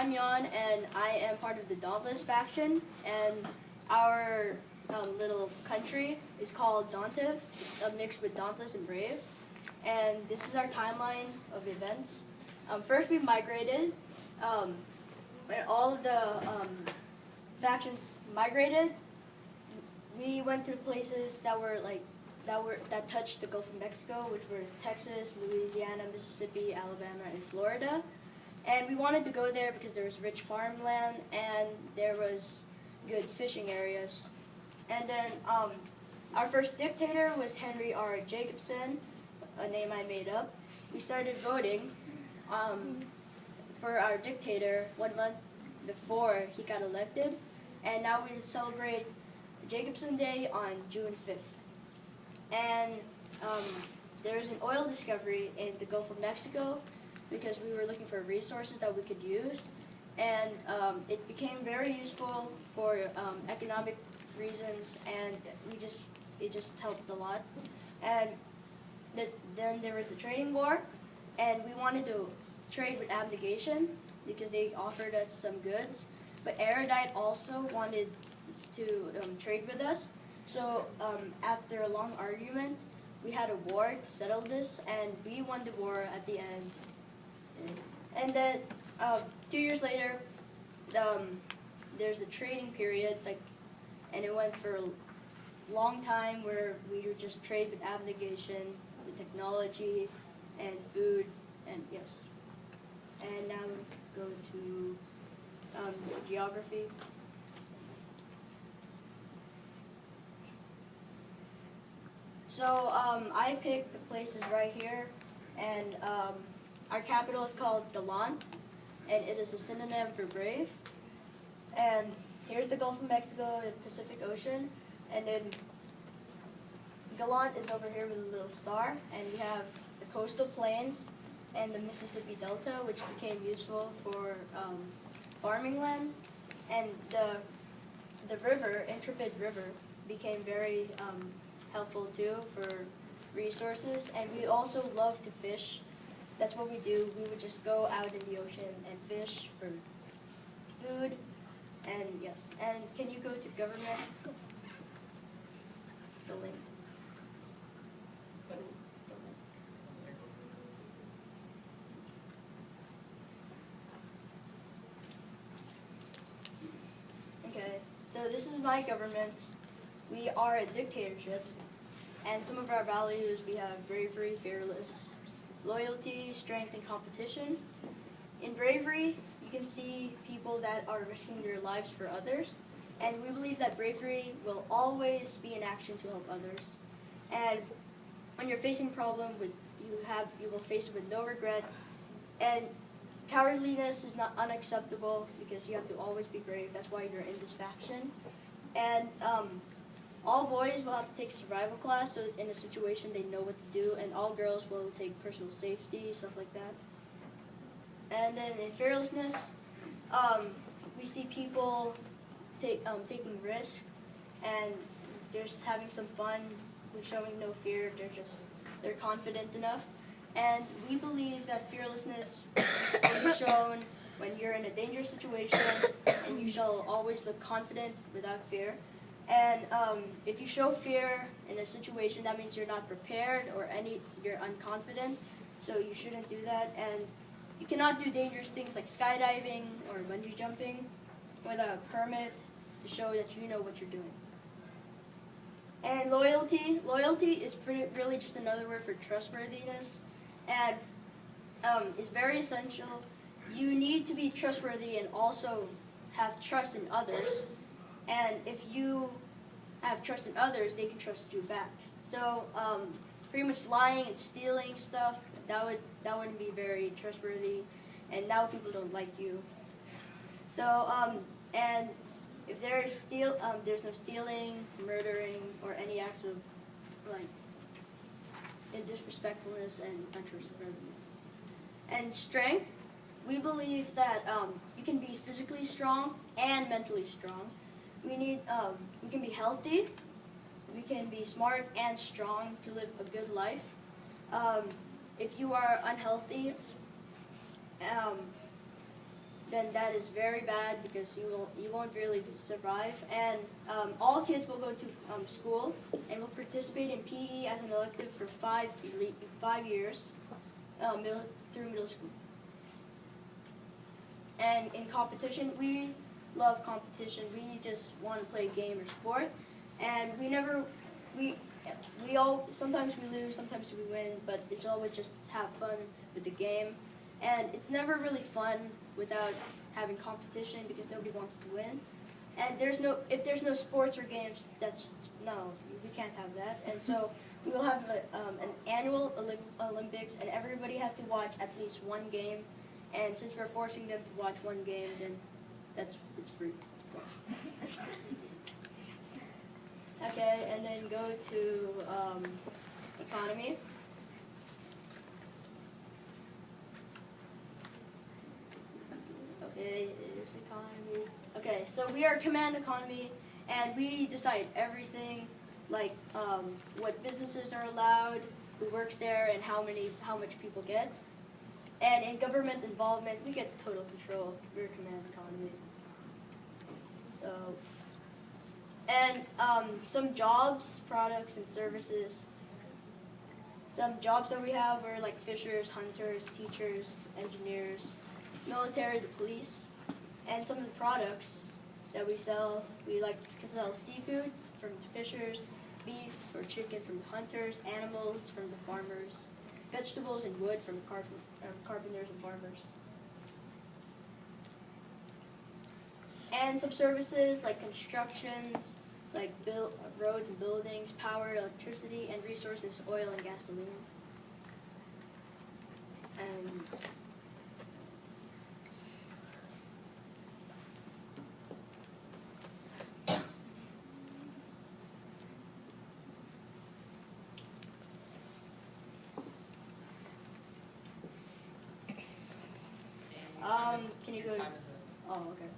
I'm Jan, and I am part of the Dauntless faction, and our little country is called Dauntiv, mixed with Dauntless and Brave, and this is our timeline of events. First we migrated, when all of the factions migrated, we went to places that touched the Gulf of Mexico, which were Texas, Louisiana, Mississippi, Alabama, and Florida. And we wanted to go there because there was rich farmland and there was good fishing areas. And then our first dictator was Henry R. Jacobson, a name I made up. We started voting for our dictator 1 month before he got elected. And now we celebrate Jacobson Day on June 5th. And there was an oil discovery in the Gulf of Mexico because we were looking for resources that we could use, and it became very useful for economic reasons, and it just helped a lot. And then there was the trading war, and we wanted to trade with Abnegation because they offered us some goods, but Erudite also wanted to trade with us. So after a long argument, we had a war to settle this, and we won the war at the end. And then 2 years later, there's a trading period, and it went for a long time where we would just trade with Abnegation, with technology, and food, and yes. And now go to geography. So I picked the places right here, and our capital is called Gallant, and it is a synonym for brave. And here's the Gulf of Mexico and Pacific Ocean, and then Gallant is over here with a little star, and we have the coastal plains and the Mississippi Delta, which became useful for farming land, and the river, Intrepid River, became very helpful too for resources, and we also love to fish. That's what we do. We would just go out in the ocean and fish for food, and yes. And can you go to government? The link. Okay, so this is my government. We are a dictatorship, and some of our values, we have bravery, fearless, loyalty, strength, and competition. In bravery, you can see people that are risking their lives for others, and we believe that bravery will always be an action to help others. And when you're facing a problem, you will face it with no regret, and cowardliness is not unacceptable because you have to always be brave. That's why you're in this faction. And all boys will have to take a survival class, so in a situation they know what to do, and all girls will take personal safety, stuff like that. And then in fearlessness, we see people taking risks, and just having some fun, showing no fear. They're confident enough. And we believe that fearlessness will be shown when you're in a dangerous situation, and you shall always look confident without fear. And if you show fear in a situation, that means you're not prepared or you're unconfident, so you shouldn't do that. And you cannot do dangerous things like skydiving or bungee jumping without a permit to show that you know what you're doing. And loyalty is really just another word for trustworthiness, and it's very essential. You need to be trustworthy and also have trust in others. And if you have trust in others, they can trust you back. So pretty much lying and stealing stuff, that wouldn't be very trustworthy, and now people don't like you. So and if there's no stealing, murdering, or any acts of disrespectfulness and untrustworthiness. And strength, we believe that you can be physically strong and mentally strong. We can be healthy, we can be smart and strong to live a good life. If you are unhealthy, then that is very bad because you won't really survive. And all kids will go to school and will participate in PE as an elective for 5 years, through middle school. And in competition, we love competition. We just want to play a game or sport, and sometimes we lose, sometimes we win, but it's always just have fun with the game. And it's never really fun without having competition because nobody wants to win. And if there's no sports or games, we can't have that. And so we will have an annual Olympics, and everybody has to watch at least one game. And since we're forcing them to watch one game, then it's free. Okay, and then go to economy. Okay, there's economy. Okay, so we are command economy, and we decide everything, like what businesses are allowed, who works there, and how much people get. And in government involvement, we get total control. We're command economy. So, and some jobs, products, and services. Some jobs that we have are like fishers, hunters, teachers, engineers, military, the police. And some of the products that we sell, we like to sell seafood from the fishers, beef or chicken from the hunters, animals from the farmers, vegetables and wood from the carpenters and farmers. And some services like constructions, like roads and buildings, power, electricity, and resources, oil and gasoline. And can you go? Oh, okay.